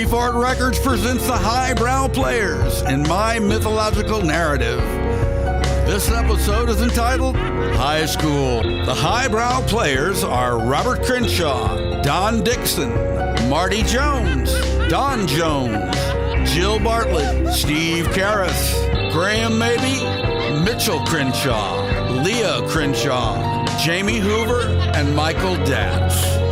Chief Art Records presents the Highbrow Players in my mythological narrative. This episode is entitled High School. The Highbrow Players are Robert Crenshaw, Don Dixon, Marty Jones, Don Jones, Jill Bartlett, Steve Karras, Graham Mabey, Mitchell Crenshaw, Leah Crenshaw, Jamie Hoover, and Michael Datz.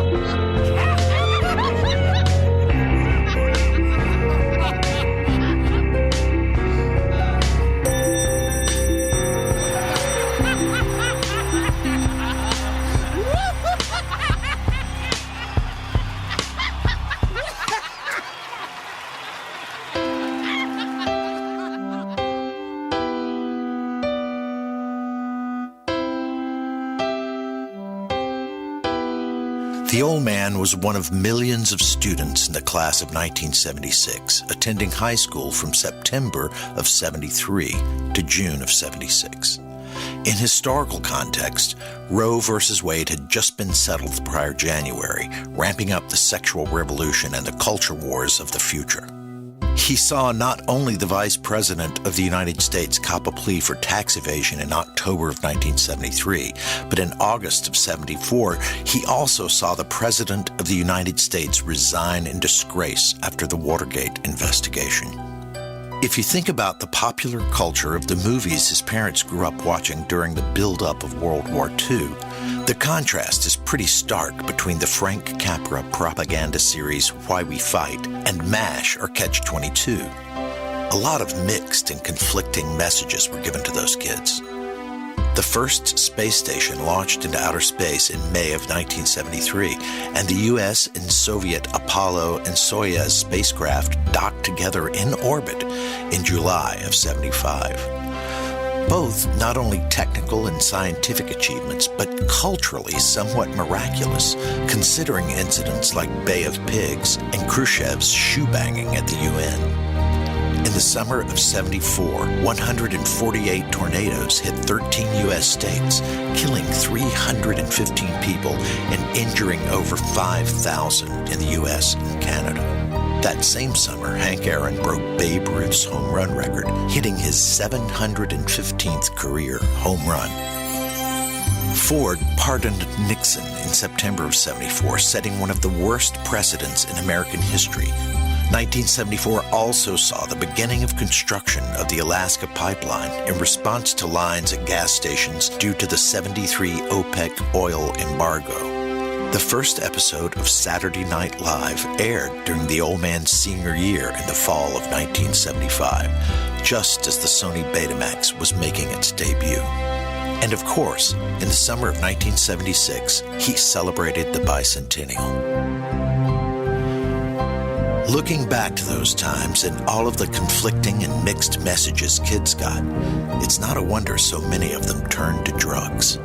The old man was one of millions of students in the class of 1976, attending high school from September of 73 to June of 76. In historical context, Roe v. Wade had just been settled the prior January, ramping up the sexual revolution and the culture wars of the future. He saw not only the Vice President of the United States cop a plea for tax evasion in October of 1973, but in August of 74, he also saw the President of the United States resign in disgrace after the Watergate investigation. If you think about the popular culture of the movies his parents grew up watching during the build-up of World War II, the contrast is pretty stark between the Frank Capra propaganda series Why We Fight and MASH or Catch-22. A lot of mixed and conflicting messages were given to those kids. The first space station launched into outer space in May of 1973, and the U.S. and Soviet Apollo and Soyuz spacecraft docked together in orbit in July of 75. Both not only technical and scientific achievements, but culturally somewhat miraculous, considering incidents like Bay of Pigs and Khrushchev's shoe-banging at the UN. In the summer of 74, 148 tornadoes hit 13 U.S. states, killing 315 people and injuring over 5,000 in the U.S. and Canada. That same summer, Hank Aaron broke Babe Ruth's home run record, hitting his 715th career home run. Ford pardoned Nixon in September of 74, setting one of the worst precedents in American history. 1974 also saw the beginning of construction of the Alaska Pipeline in response to lines at gas stations due to the 73 OPEC oil embargo. The first episode of Saturday Night Live aired during the old man's senior year in the fall of 1975, just as the Sony Betamax was making its debut. And of course, in the summer of 1976, he celebrated the bicentennial. Looking back to those times and all of the conflicting and mixed messages kids got, it's not a wonder so many of them turned to drugs.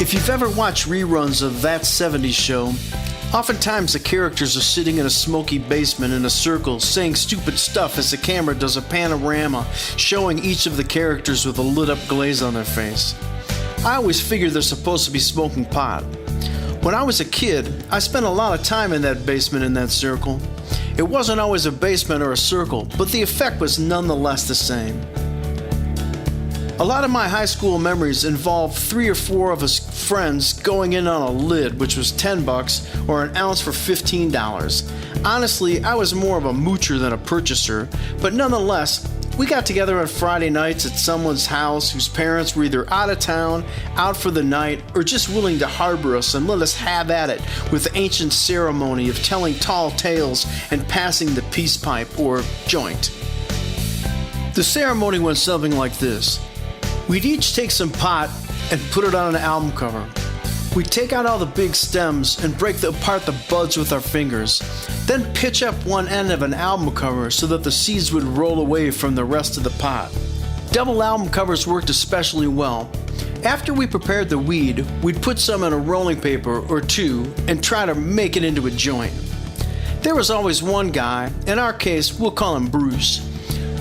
If you've ever watched reruns of That 70s Show, oftentimes the characters are sitting in a smoky basement in a circle saying stupid stuff as the camera does a panorama showing each of the characters with a lit up glaze on their face. I always figured they're supposed to be smoking pot. When I was a kid, I spent a lot of time in that basement in that circle. It wasn't always a basement or a circle, but the effect was nonetheless the same. A lot of my high school memories involved 3 or 4 of us friends going in on a lid, which was $10 or an ounce for $15. Honestly, I was more of a moocher than a purchaser, but nonetheless, we got together on Friday nights at someone's house whose parents were either out of town, out for the night, or just willing to harbor us and let us have at it with the ancient ceremony of telling tall tales and passing the peace pipe or joint. The ceremony went something like this. We'd each take some pot and put it on an album cover. We'd take out all the big stems and break apart the buds with our fingers, then pitch up one end of an album cover so that the seeds would roll away from the rest of the pot. Double album covers worked especially well. After we prepared the weed, we'd put some in a rolling paper or two and try to make it into a joint. There was always one guy, in our case, we'll call him Bruce.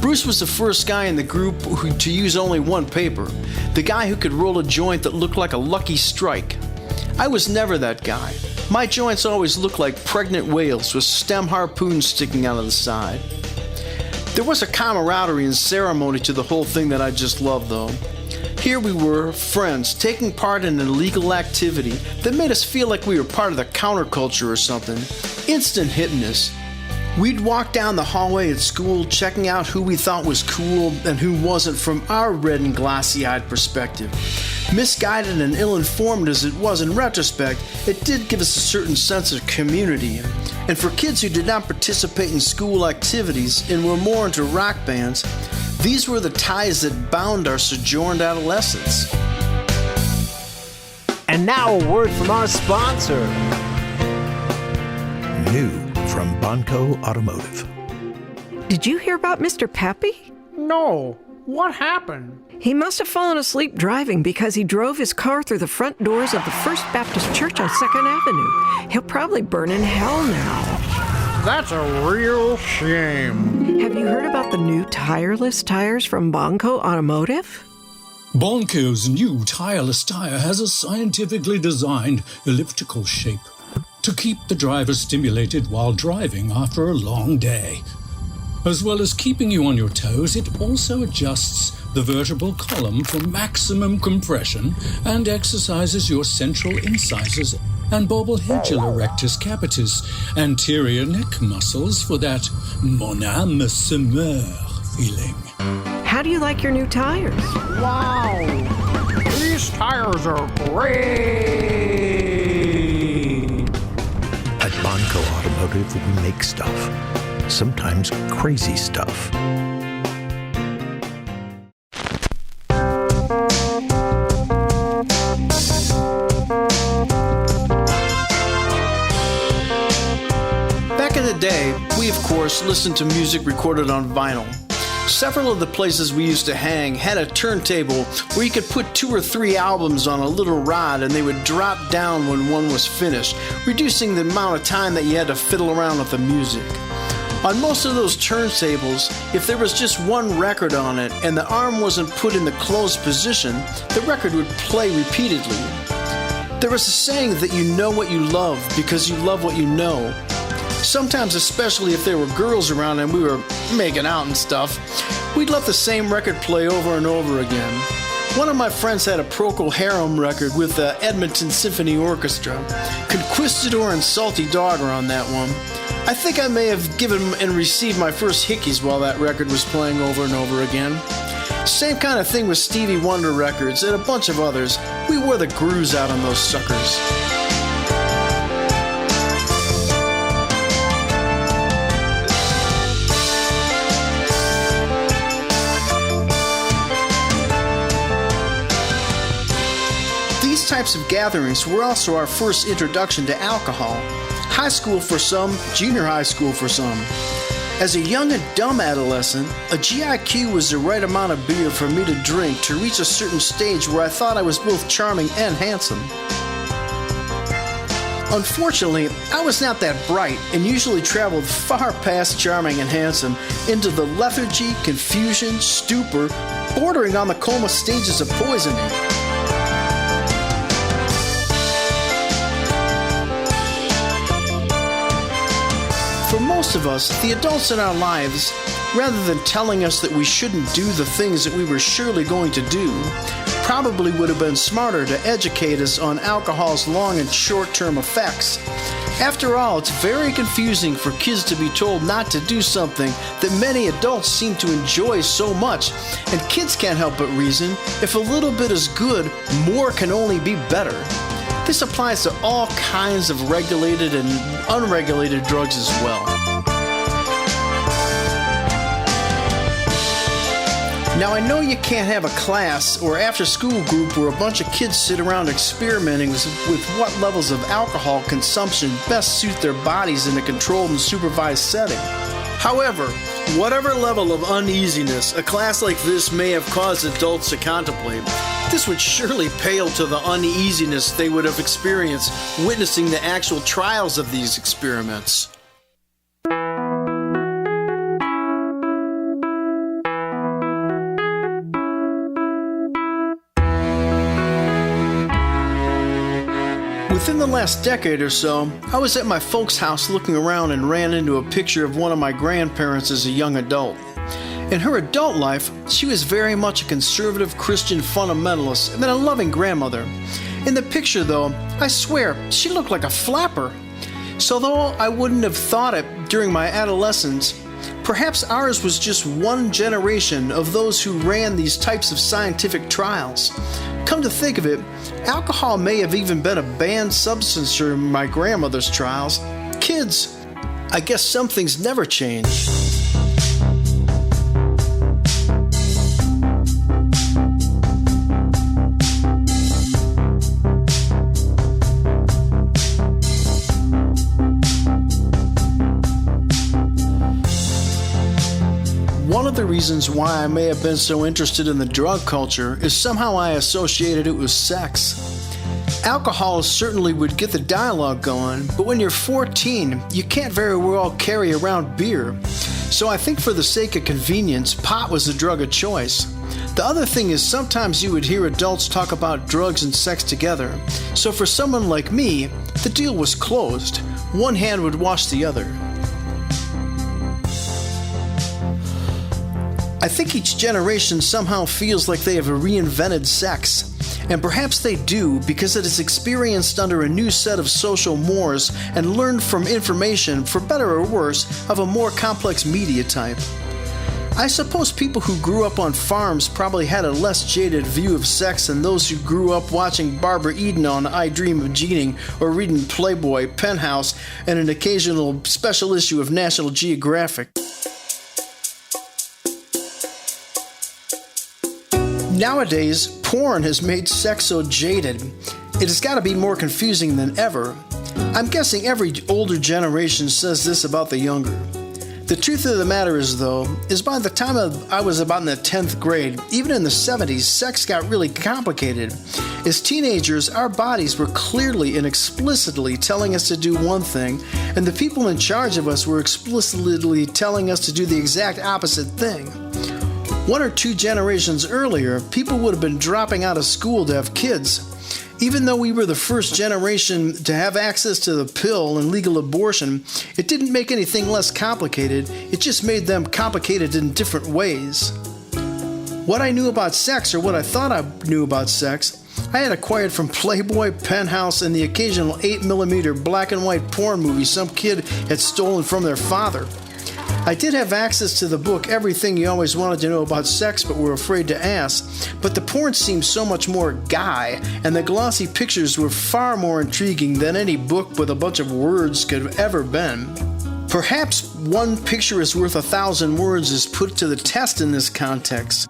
Bruce was the first guy in the group to use only one paper, the guy who could roll a joint that looked like a lucky strike. I was never that guy. My joints always looked like pregnant whales with stem harpoons sticking out of the side. There was a camaraderie and ceremony to the whole thing that I just loved, though. Here we were, friends, taking part in an illegal activity that made us feel like we were part of the counterculture or something. Instant hitness. We'd walk down the hallway at school, checking out who we thought was cool and who wasn't from our red and glassy-eyed perspective. Misguided and ill-informed as it was in retrospect, it did give us a certain sense of community. And for kids who did not participate in school activities and were more into rock bands, these were the ties that bound our sojourned adolescence. And now a word from our sponsor. New from Bonco Automotive. Did you hear about Mr. Pepe? No. What happened? He must have fallen asleep driving because he drove his car through the front doors of the First Baptist Church on 2nd Avenue. He'll probably burn in hell now. That's a real shame. Have you heard about the new tireless tires from Bonco Automotive? Bonco's new tireless tire has a scientifically designed elliptical shape to keep the driver stimulated while driving after a long day. As well as keeping you on your toes, it also adjusts the vertebral column for maximum compression and exercises your central incisors and bulbohedula rectus capitis, anterior neck muscles for that mon âme se meurt feeling. How do you like your new tires? Wow. These tires are great. At Bonco Automotive, we make stuff. Sometimes crazy stuff. Back in the day, we of course listened to music recorded on vinyl. Several of the places we used to hang had a turntable where you could put 2 or 3 albums on a little rod and they would drop down when one was finished, reducing the amount of time that you had to fiddle around with the music. On most of those turntables, if there was just one record on it and the arm wasn't put in the closed position, the record would play repeatedly. There was a saying that you know what you love because you love what you know. Sometimes, especially if there were girls around and we were making out and stuff, we'd let the same record play over and over again. One of my friends had a Procol Harum record with the Edmonton Symphony Orchestra. Conquistador and Salty Dog are on that one. I think I may have given and received my first hickeys while that record was playing over and over again. Same kind of thing with Stevie Wonder records and a bunch of others. We wore the grooves out on those suckers. These types of gatherings were also our first introduction to alcohol. High school for some, junior high school for some. As a young and dumb adolescent, a GIQ was the right amount of beer for me to drink to reach a certain stage where I thought I was both charming and handsome. Unfortunately, I was not that bright and usually traveled far past charming and handsome into the lethargy, confusion, stupor, bordering on the coma stages of poisoning. For most of us, the adults in our lives, rather than telling us that we shouldn't do the things that we were surely going to do, probably would have been smarter to educate us on alcohol's long and short-term effects. After all, it's very confusing for kids to be told not to do something that many adults seem to enjoy so much, and kids can't help but reason, if a little bit is good, more can only be better. This applies to all kinds of regulated and unregulated drugs as well. Now, I know you can't have a class or after-school group where a bunch of kids sit around experimenting with what levels of alcohol consumption best suit their bodies in a controlled and supervised setting. However, whatever level of uneasiness a class like this may have caused adults to contemplate, this would surely pale to the uneasiness they would have experienced witnessing the actual trials of these experiments. Within the last decade or so, I was at my folks' house looking around and ran into a picture of one of my grandparents as a young adult. In her adult life, she was very much a conservative Christian fundamentalist and a loving grandmother. In the picture, though, I swear, she looked like a flapper. So though I wouldn't have thought it during my adolescence, perhaps ours was just one generation of those who ran these types of scientific trials. Come to think of it, alcohol may have even been a banned substance during my grandmother's trials. Kids, I guess some things never change. One of the reasons why I may have been so interested in the drug culture is somehow I associated it with sex. Alcohol certainly would get the dialogue going, but when you're 14, you can't very well carry around beer. So I think for the sake of convenience, pot was the drug of choice. The other thing is sometimes you would hear adults talk about drugs and sex together. So for someone like me, the deal was closed. One hand would wash the other. I think each generation somehow feels like they have reinvented sex. And perhaps they do because it is experienced under a new set of social mores and learned from information, for better or worse, of a more complex media type. I suppose people who grew up on farms probably had a less jaded view of sex than those who grew up watching Barbara Eden on I Dream of Jeannie or reading Playboy, Penthouse, and an occasional special issue of National Geographic. Nowadays, porn has made sex so jaded, it has got to be more confusing than ever. I'm guessing every older generation says this about the younger. The truth of the matter is, though, is by the time I was about in the 10th grade, even in the 70s, sex got really complicated. As teenagers, our bodies were clearly and explicitly telling us to do one thing, and the people in charge of us were explicitly telling us to do the exact opposite thing. 1 or 2 generations earlier, people would have been dropping out of school to have kids. Even though we were the first generation to have access to the pill and legal abortion, it didn't make anything less complicated, it just made them complicated in different ways. What I knew about sex, or what I thought I knew about sex, I had acquired from Playboy, Penthouse, and the occasional 8mm black and white porn movie some kid had stolen from their father. I did have access to the book Everything You Always Wanted to Know About Sex But Were Afraid to Ask, but the porn seemed so much more guy, and the glossy pictures were far more intriguing than any book with a bunch of words could have ever been. Perhaps one picture is worth 1,000 words is put to the test in this context.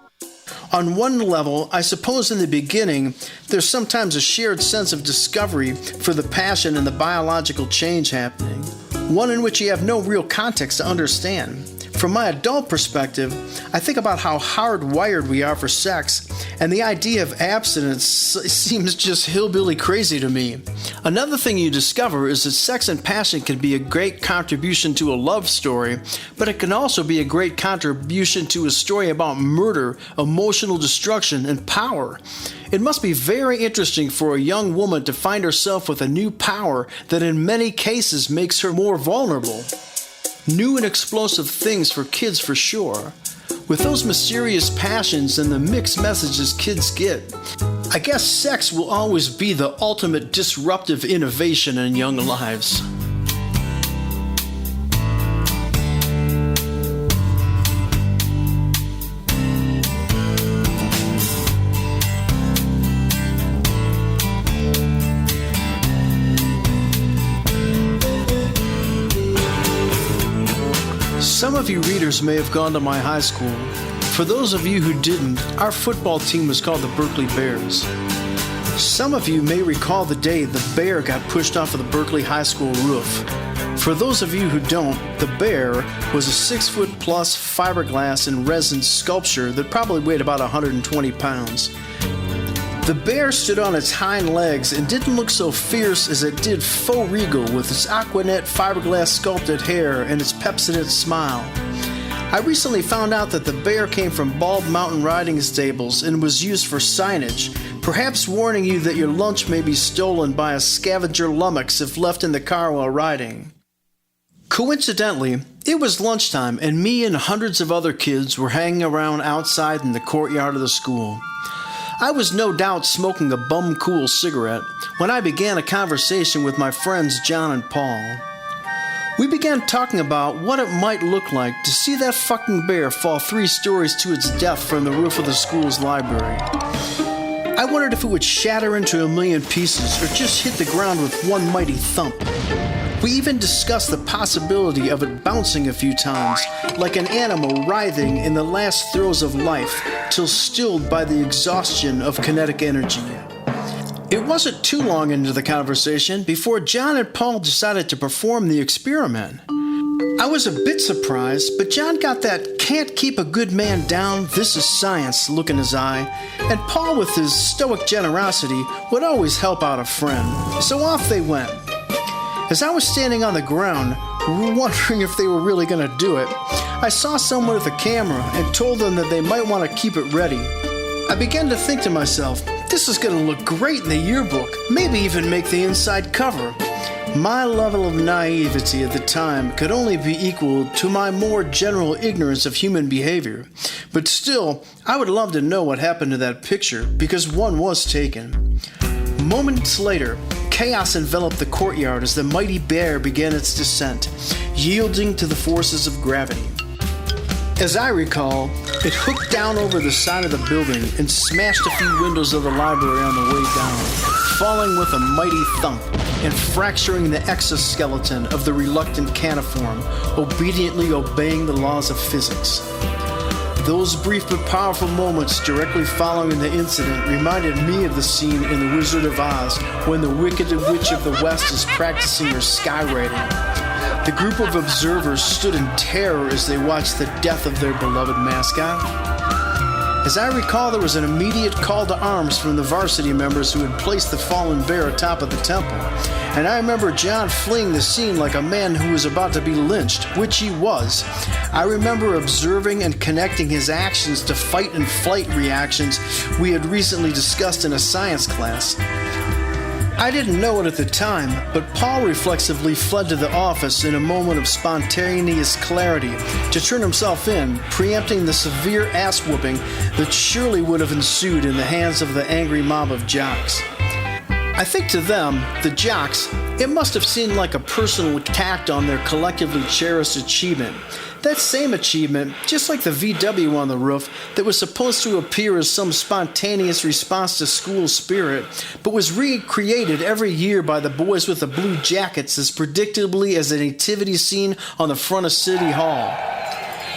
On one level, I suppose in the beginning, there's sometimes a shared sense of discovery for the passion and the biological change happening, one in which you have no real context to understand. From my adult perspective, I think about how hardwired we are for sex, and the idea of abstinence seems just hillbilly crazy to me. Another thing you discover is that sex and passion can be a great contribution to a love story, but it can also be a great contribution to a story about murder, emotional destruction, and power. It must be very interesting for a young woman to find herself with a new power that in many cases makes her more vulnerable. New and explosive things for kids for sure. With those mysterious passions and the mixed messages kids get, I guess sex will always be the ultimate disruptive innovation in young lives. Some of you readers may have gone to my high school. For those of you who didn't, our football team was called the Berkeley Bears. Some of you may recall the day the bear got pushed off of the Berkeley High School roof. For those of you who don't, the bear was a 6-foot-plus fiberglass and resin sculpture that probably weighed about 120 pounds. The bear stood on its hind legs and didn't look so fierce as it did faux regal with its aquanet fiberglass sculpted hair and its Pepsodent smile. I recently found out that the bear came from Bald Mountain riding stables and was used for signage, perhaps warning you that your lunch may be stolen by a scavenger lummox if left in the car while riding. Coincidentally, it was lunchtime and me and hundreds of other kids were hanging around outside in the courtyard of the school. I was no doubt smoking a bum-cool cigarette when I began a conversation with my friends John and Paul. We began talking about what it might look like to see that fucking bear fall 3 stories to its death from the roof of the school's library. I wondered if it would shatter into a million pieces or just hit the ground with one mighty thump. We even discussed the possibility of it bouncing a few times, like an animal writhing in the last throes of life, till stilled by the exhaustion of kinetic energy. It wasn't too long into the conversation before John and Paul decided to perform the experiment. I was a bit surprised, but John got that can't keep a good man down, this is science look in his eye, and Paul with his stoic generosity would always help out a friend. So off they went. As I was standing on the ground, wondering if they were really going to do it, I saw someone with a camera and told them that they might want to keep it ready. I began to think to myself, this is going to look great in the yearbook, maybe even make the inside cover. My level of naivety at the time could only be equal to my more general ignorance of human behavior. But still, I would love to know what happened to that picture, because one was taken. Moments later, chaos enveloped the courtyard as the mighty bear began its descent, yielding to the forces of gravity. As I recall, it hooked down over the side of the building and smashed a few windows of the library on the way down, falling with a mighty thump and fracturing the exoskeleton of the reluctant caniform, obediently obeying the laws of physics. Those brief but powerful moments directly following the incident reminded me of the scene in The Wizard of Oz when the Wicked Witch of the West is practicing her skywriting. The group of observers stood in terror as they watched the death of their beloved mascot. As I recall, there was an immediate call to arms from the varsity members who had placed the fallen bear atop of the temple. And I remember John fleeing the scene like a man who was about to be lynched, which he was. I remember observing and connecting his actions to fight and flight reactions we had recently discussed in a science class. I didn't know it at the time, but Paul reflexively fled to the office in a moment of spontaneous clarity to turn himself in, preempting the severe ass-whooping that surely would have ensued in the hands of the angry mob of jocks. I think to them, the jocks, it must have seemed like a personal attack on their collectively cherished achievement. That same achievement, just like the VW on the roof, that was supposed to appear as some spontaneous response to school spirit, but was recreated every year by the boys with the blue jackets as predictably as a nativity scene on the front of City Hall.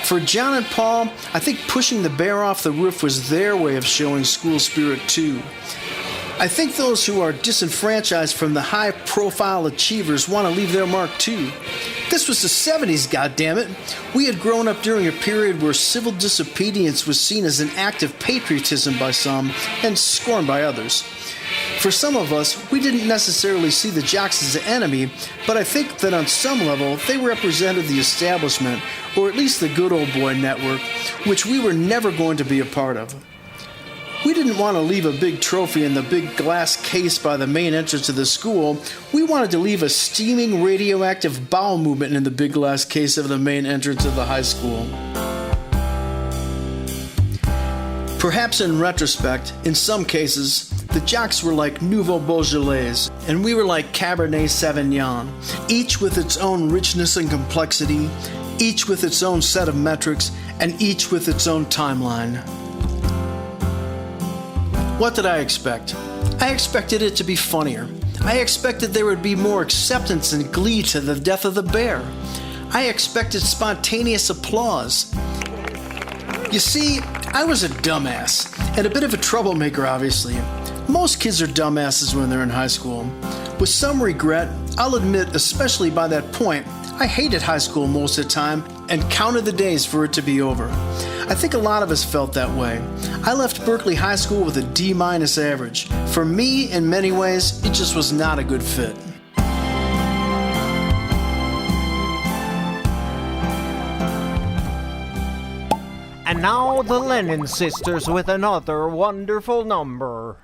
For John and Paul, I think pushing the bear off the roof was their way of showing school spirit too. I think those who are disenfranchised from the high-profile achievers want to leave their mark too. This was the 70s, goddammit. We had grown up during a period where civil disobedience was seen as an act of patriotism by some and scorned by others. For some of us, we didn't necessarily see the jocks as an enemy, but I think that on some level they represented the establishment, or at least the good old boy network, which we were never going to be a part of. We didn't want to leave a big trophy in the big glass case by the main entrance of the school. We wanted to leave a steaming radioactive bowel movement in the big glass case of the main entrance of the high school. Perhaps in retrospect, in some cases, the jocks were like Nouveau Beaujolais, and we were like Cabernet Sauvignon, each with its own richness and complexity, each with its own set of metrics, and each with its own timeline. What did I expect? I expected it to be funnier. I expected there would be more acceptance and glee to the death of the bear. I expected spontaneous applause. You see, I was a dumbass, and a bit of a troublemaker, obviously. Most kids are dumbasses when they're in high school. With some regret, I'll admit, especially by that point, I hated high school most of the time and counted the days for it to be over. I think a lot of us felt that way. I left Berkeley High School with a D- average. For me, in many ways, it just was not a good fit. And now the Lennon sisters with another wonderful number.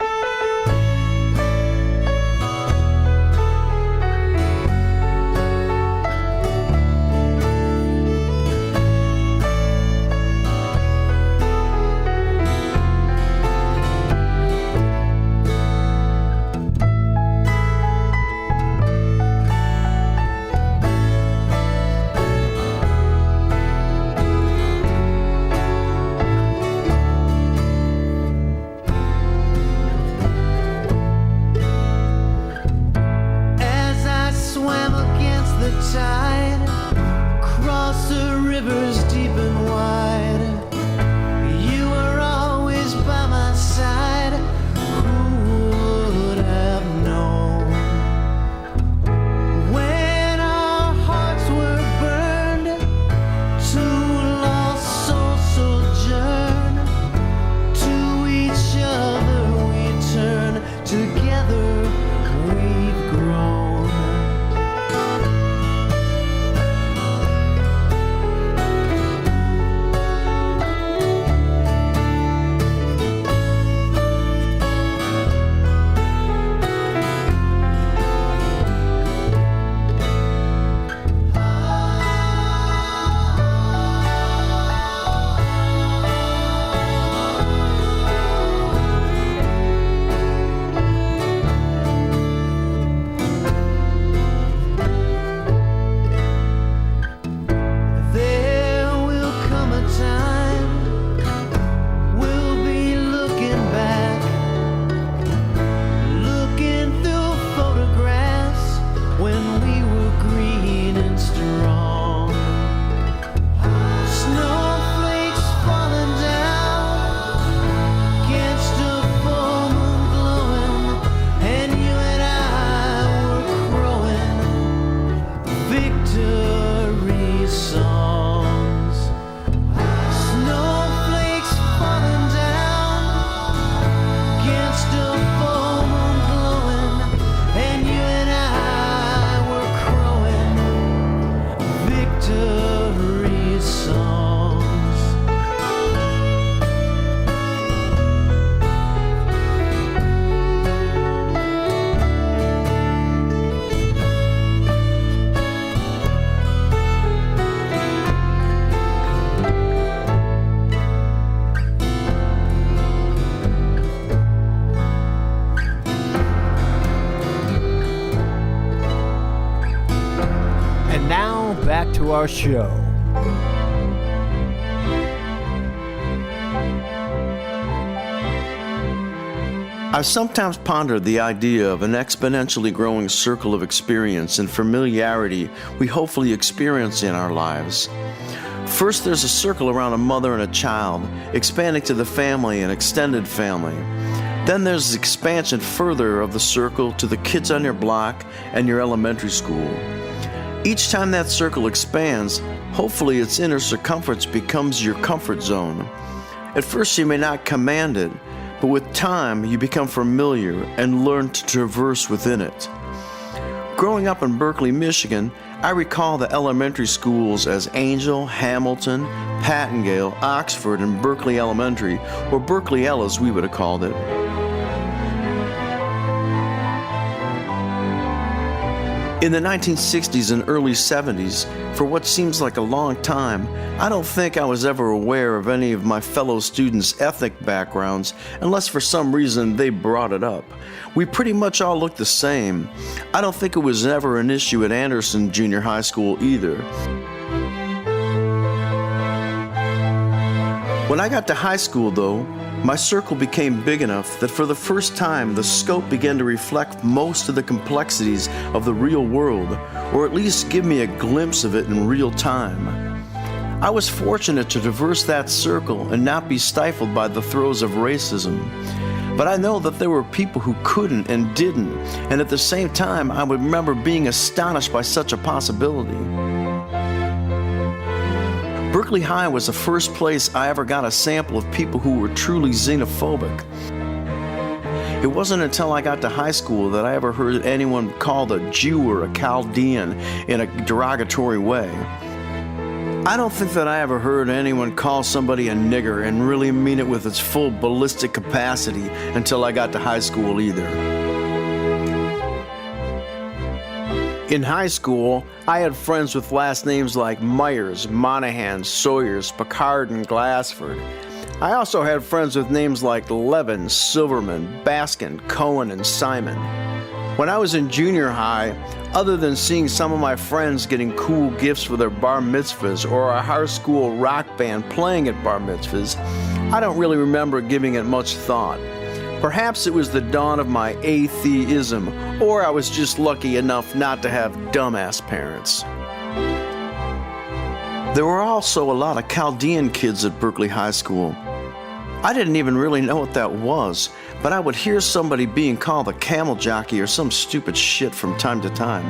Back to our show. I've sometimes pondered the idea of an exponentially growing circle of experience and familiarity we hopefully experience in our lives. First, there's a circle around a mother and a child, expanding to the family and extended family. Then there's the expansion further of the circle to the kids on your block and your elementary school. Each time that circle expands, hopefully its inner circumference becomes your comfort zone. At first you may not command it, but with time you become familiar and learn to traverse within it. Growing up in Berkeley, Michigan, I recall the elementary schools as Angel, Hamilton, Pattengale, Oxford, and Berkeley Elementary, or Berkeley L as we would have called it. In the 1960s and early 70s, for what seems like a long time, I don't think I was ever aware of any of my fellow students' ethnic backgrounds unless for some reason they brought it up. We pretty much all looked the same. I don't think it was ever an issue at Anderson Junior High School either. When I got to high school, though, my circle became big enough that for the first time the scope began to reflect most of the complexities of the real world, or at least give me a glimpse of it in real time. I was fortunate to traverse that circle and not be stifled by the throes of racism. But I know that there were people who couldn't and didn't, and at the same time, I would remember being astonished by such a possibility. Berkeley High was the first place I ever got a sample of people who were truly xenophobic. It wasn't until I got to high school that I ever heard anyone called a Jew or a Chaldean in a derogatory way. I don't think that I ever heard anyone call somebody a nigger and really mean it with its full ballistic capacity until I got to high school either. In high school, I had friends with last names like Myers, Monahan, Sawyers, Picard, and Glassford. I also had friends with names like Levin, Silverman, Baskin, Cohen, and Simon. When I was in junior high, other than seeing some of my friends getting cool gifts for their bar mitzvahs or a high school rock band playing at bar mitzvahs, I don't really remember giving it much thought. Perhaps it was the dawn of my atheism, or I was just lucky enough not to have dumbass parents. There were also a lot of Chaldean kids at Berkeley High School. I didn't even really know what that was, but I would hear somebody being called a camel jockey or some stupid shit from time to time.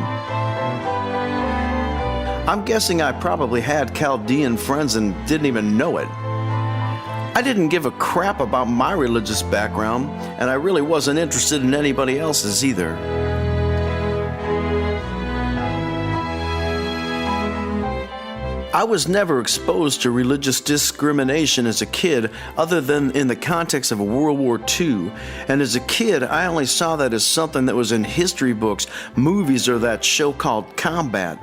I'm guessing I probably had Chaldean friends and didn't even know it. I didn't give a crap about my religious background, and I really wasn't interested in anybody else's either. I was never exposed to religious discrimination as a kid other than in the context of World War II, and as a kid I only saw that as something that was in history books, movies, or that show called Combat.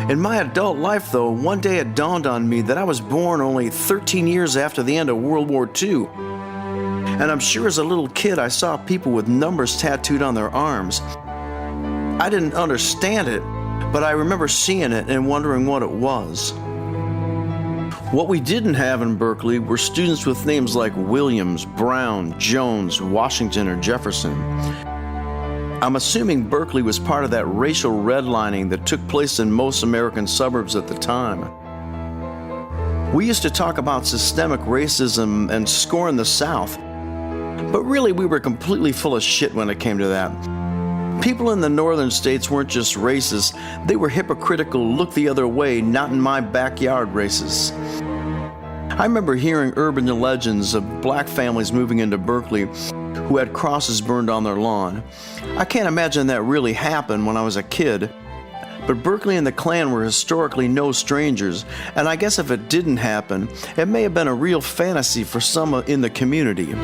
In my adult life, though, one day it dawned on me that I was born only 13 years after the end of World War II. And I'm sure as a little kid I saw people with numbers tattooed on their arms. I didn't understand it, but I remember seeing it and wondering what it was. What we didn't have in Berkeley were students with names like Williams, Brown, Jones, Washington, or Jefferson. I'm assuming Berkeley was part of that racial redlining that took place in most American suburbs at the time. We used to talk about systemic racism and scorn the South, but really we were completely full of shit when it came to that. People in the northern states weren't just racist, they were hypocritical, look the other way, not in my backyard racists. I remember hearing urban legends of black families moving into Berkeley who had crosses burned on their lawn. I can't imagine that really happened when I was a kid, but Berkeley and the Klan were historically no strangers, and I guess if it didn't happen, it may have been a real fantasy for some in the community.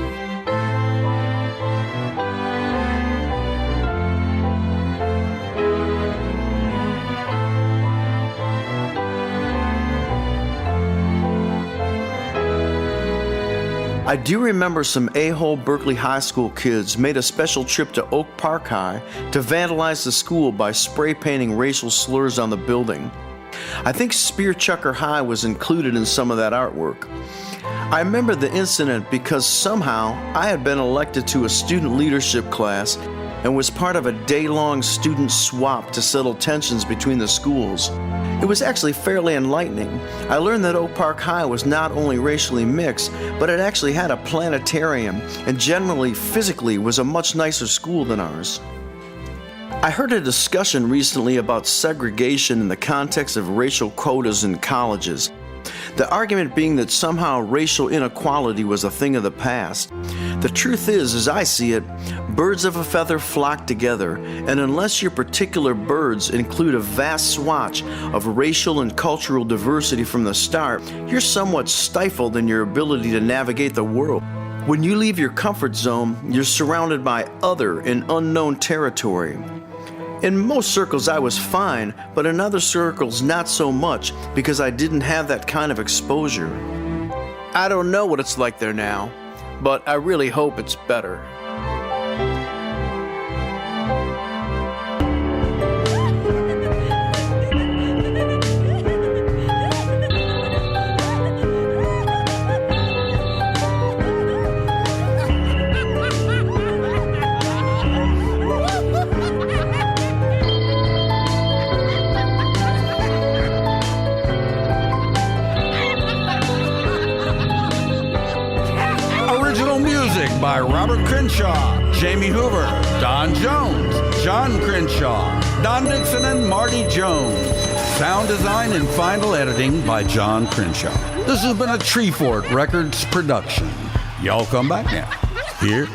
I do remember some a-hole Berkeley High School kids made a special trip to Oak Park High to vandalize the school by spray painting racial slurs on the building. I think Spear Chucker High was included in some of that artwork. I remember the incident because somehow I had been elected to a student leadership class and was part of a day-long student swap to settle tensions between the schools. It was actually fairly enlightening. I learned that Oak Park High was not only racially mixed, but it actually had a planetarium and generally, physically, was a much nicer school than ours. I heard a discussion recently about segregation in the context of racial quotas in colleges. The argument being that somehow racial inequality was a thing of the past. The truth is, as I see it, birds of a feather flock together, and unless your particular birds include a vast swatch of racial and cultural diversity from the start, you're somewhat stifled in your ability to navigate the world. When you leave your comfort zone, you're surrounded by other and unknown territory. In most circles I was fine, but in other circles not so much because I didn't have that kind of exposure. I don't know what it's like there now, but I really hope it's better. Original music by Robert Crenshaw, Jamie Hoover, Don Jones, John Crenshaw, Don Dixon, and Marty Jones. Sound design and final editing by John Crenshaw. This has been a Treefort Records production. Y'all come back now. Here